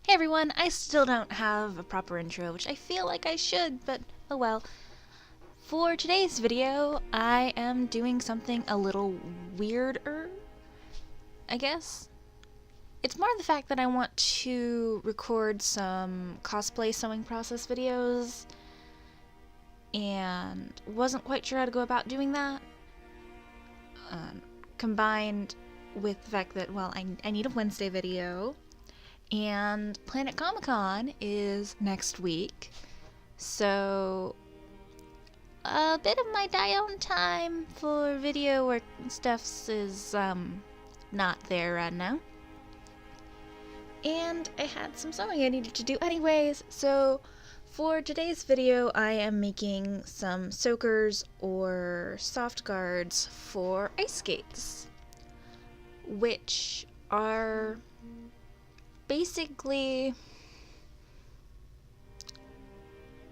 Hey everyone, I still don't have a proper intro, which I feel like I should, but oh well. For today's video, I am doing something a little weirder, I guess. It's more the fact that I want to record some cosplay sewing process videos, and wasn't quite sure how to go about doing that. Combined with the fact that, well, I need a Wednesday video, and Planet Comic-Con is next week, so a bit of my downtime for video work and stuff is not there right now. And I had some sewing I needed to do anyways, so for today's video I am making some soakers or soft guards for ice skates, which are basically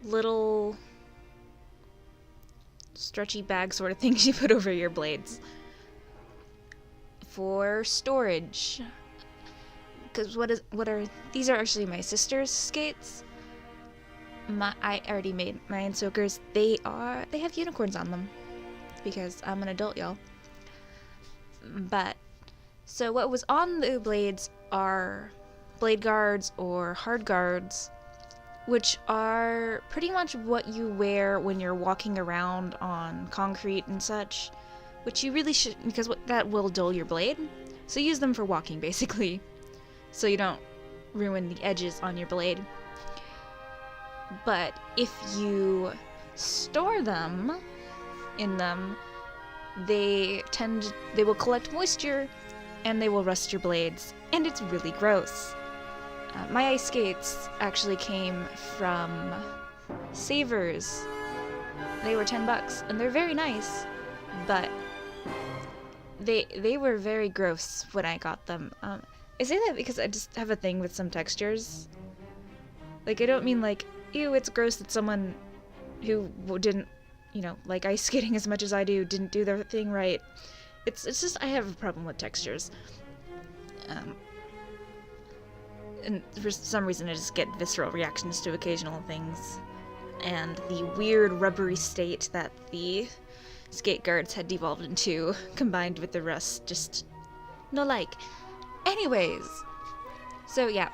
little stretchy bag sort of things you put over your blades for storage. Because these are actually my sister's skates. I already made my own soakers. They have unicorns on them because I'm an adult, y'all. But so what was on the blades are blade guards or hard guards, which are pretty much what you wear when you're walking around on concrete and such, which you really should, because that will dull your blade. So use them for walking basically, so you don't ruin the edges on your blade. But if you store them in them, they will collect moisture and they will rust your blades, and it's really gross. My ice skates actually came from Savers. They were $10 and they're very nice, but they were very gross when I got them. I say that because I just have a thing with some textures. Like, I don't mean like, ew, it's gross that someone who didn't, like ice skating as much as I do, didn't do their thing right. It's just I have a problem with textures. And for some reason I just get visceral reactions to occasional things. And the weird rubbery state that the skate guards had devolved into, combined with the rust, just no like. Anyways, so yeah,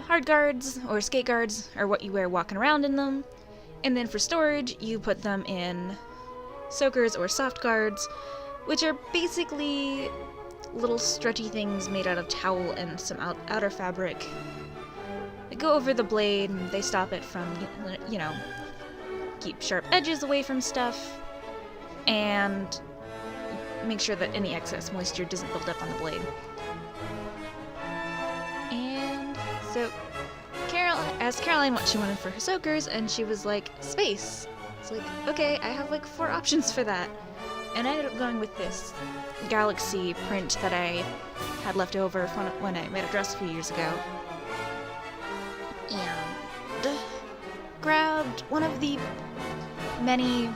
hard guards or skate guards are what you wear walking around in them. And then for storage, you put them in soakers or soft guards, which are basically little stretchy things made out of towel and some outer fabric. They go over the blade and they stop it from, keep sharp edges away from stuff and make sure that any excess moisture doesn't build up on the blade. And so Carol asked Caroline what she wanted for her soakers, and she was like, space. It's like, okay, I have like 4 options for that. And I ended up going with this galaxy print that I had left over when I made a dress a few years ago. And grabbed one of the many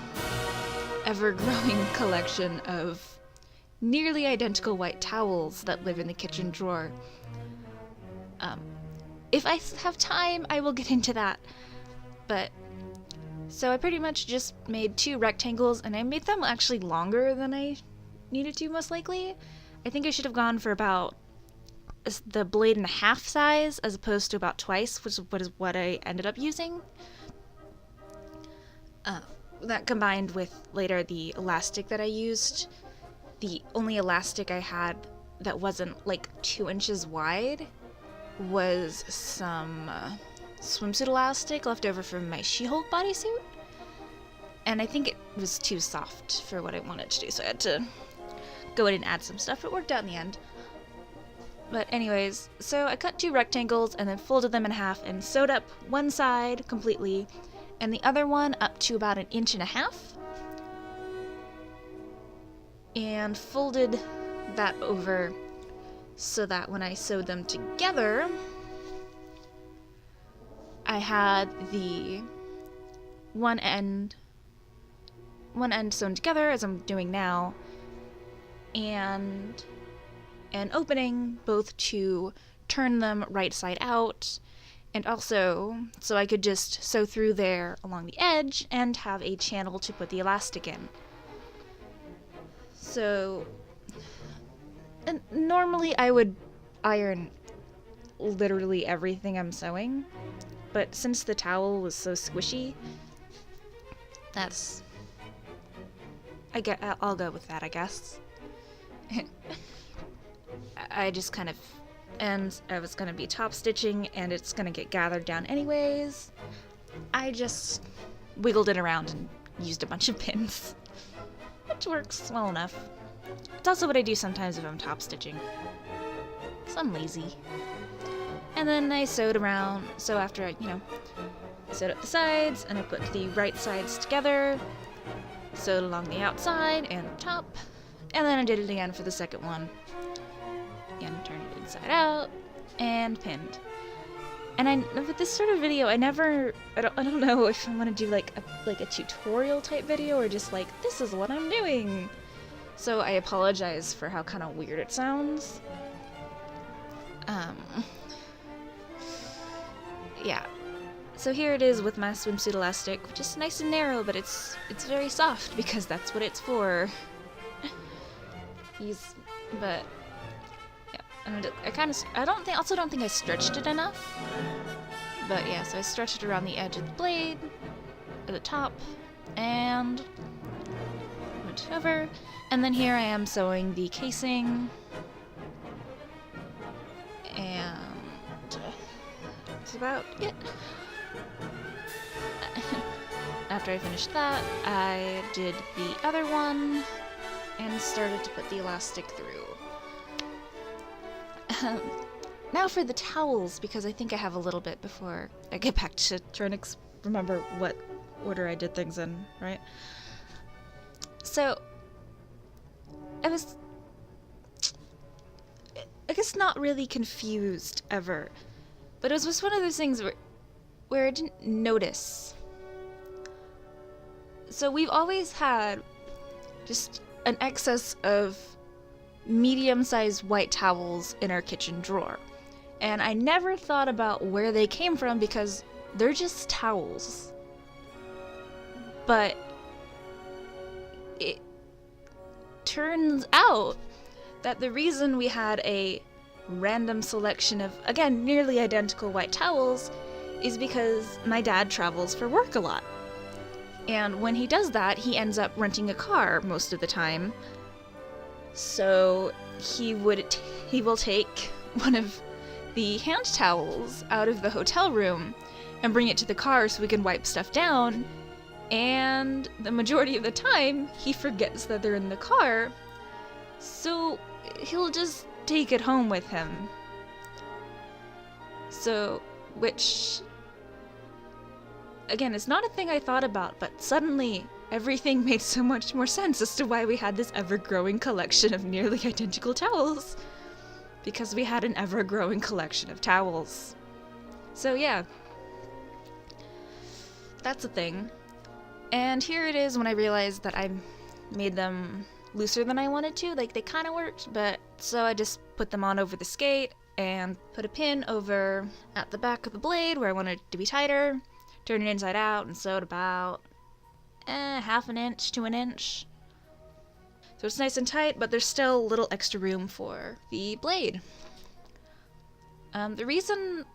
ever-growing collection of nearly identical white towels that live in the kitchen drawer. If I have time, I will get into that. But so I pretty much just made 2 rectangles, and I made them actually longer than I needed to, most likely. I think I should have gone for about the blade and a half size, as opposed to about twice, which is what I ended up using. That combined with later the elastic that I used. The only elastic I had that wasn't like 2 inches wide was some swimsuit elastic left over from my She-Hulk bodysuit, and I think it was too soft for what I wanted to do, so I had to go in and add some stuff. It worked out in the end. But anyways, so I cut 2 rectangles and then folded them in half and sewed up one side completely and the other one up to about 1.5 inches, and folded that over so that when I sewed them together, I had the one end sewn together, as I'm doing now, and an opening both to turn them right side out, and also so I could just sew through there along the edge and have a channel to put the elastic in. So, and normally I would iron literally everything I'm sewing, but since the towel was so squishy, I'll go with that, I guess. I just kind of, and I was gonna be top stitching and it's gonna get gathered down anyways. I just wiggled it around and used a bunch of pins, which works well enough. It's also what I do sometimes if I'm top stitching, because I'm lazy. And then I sewed around, so after I, sewed up the sides, and I put the right sides together, sewed along the outside and the top, and then I did it again for the second one. Again, turned it inside out, and pinned. And with this sort of video, I don't know if I want to do like a tutorial type video or just like, this is what I'm doing. So I apologize for how kind of weird it sounds. Yeah. So here it is with my swimsuit elastic, which is nice and narrow, but it's very soft because that's what it's for. But yeah, and I don't think I stretched it enough. But yeah, so I stretched it around the edge of the blade, at the top, and went over. And then here I am sewing the casing, and that's about it. After I finished that, I did the other one and started to put the elastic through. Now for the towels, because I think I have a little bit before I get back to trying to remember what order I did things in, right? So, I was, I guess, not really confused ever, but it was just one of those things where I didn't notice. So we've always had just an excess of medium-sized white towels in our kitchen drawer. And I never thought about where they came from because they're just towels. But it turns out that the reason we had a random selection of, again, nearly identical white towels is because my dad travels for work a lot. And when he does that, he ends up renting a car most of the time. So he will take one of the hand towels out of the hotel room and bring it to the car so we can wipe stuff down. And the majority of the time, he forgets that they're in the car. So he'll just take it home with him. So, which, again, it's not a thing I thought about, but suddenly everything made so much more sense as to why we had this ever-growing collection of nearly identical towels. Because we had an ever-growing collection of towels. So yeah, that's a thing. And here it is when I realized that I made them looser than I wanted to. Like, they kind of worked, but so I just put them on over the skate and put a pin over at the back of the blade where I wanted it to be tighter, turned it inside out, and sewed about half an inch to an inch. So it's nice and tight, but there's still a little extra room for the blade. The reason,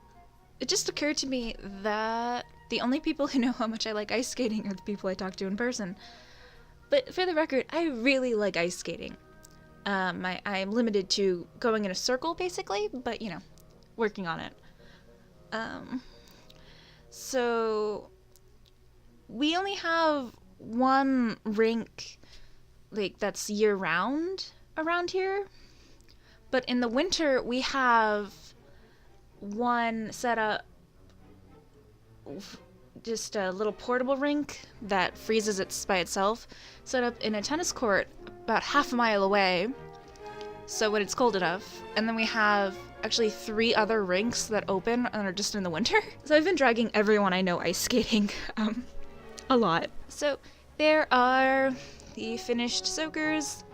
it just occurred to me that the only people who know how much I like ice skating are the people I talk to in person. But for the record, I really like ice skating. I'm limited to going in a circle, basically, but, working on it. So we only have one rink, that's year-round around here. But in the winter, we have one set up, just a little portable rink that freezes by itself, set up in a tennis court about half a mile away, so when it's cold enough. And then we have actually 3 other rinks that open and are just in the winter. So I've been dragging everyone I know ice skating a lot. So there are the finished soakers.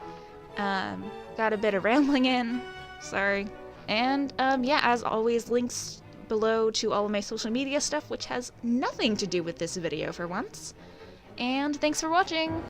Got a bit of rambling in, sorry. And yeah, as always, links below to all of my social media stuff, which has nothing to do with this video for once. And thanks for watching!